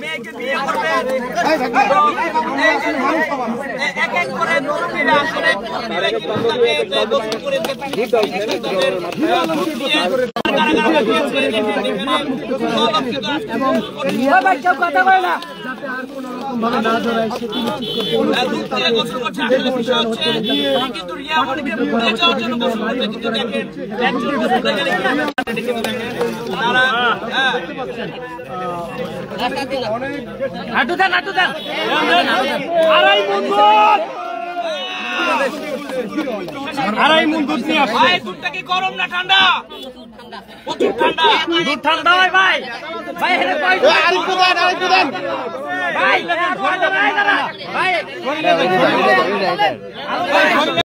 মেয়েকে বিয়ে করবে এক এক করে মুরব্বীরা আসলে কথা বলে না কিন্তু রিয়া আমাদেরকে ভুলে যাওয়ার জন্য গোসল করবে কিন্তু দেখেন হাঁটু দেন আড়াই মন দুধ নিয়ে আসছে। ভাই দুধটা কি গরম না ঠান্ডা? প্রচুর ঠান্ডা। দুধ ঠান্ডা হয় ভাই। ভাই হেরে কই আরেকটু দেন ভাই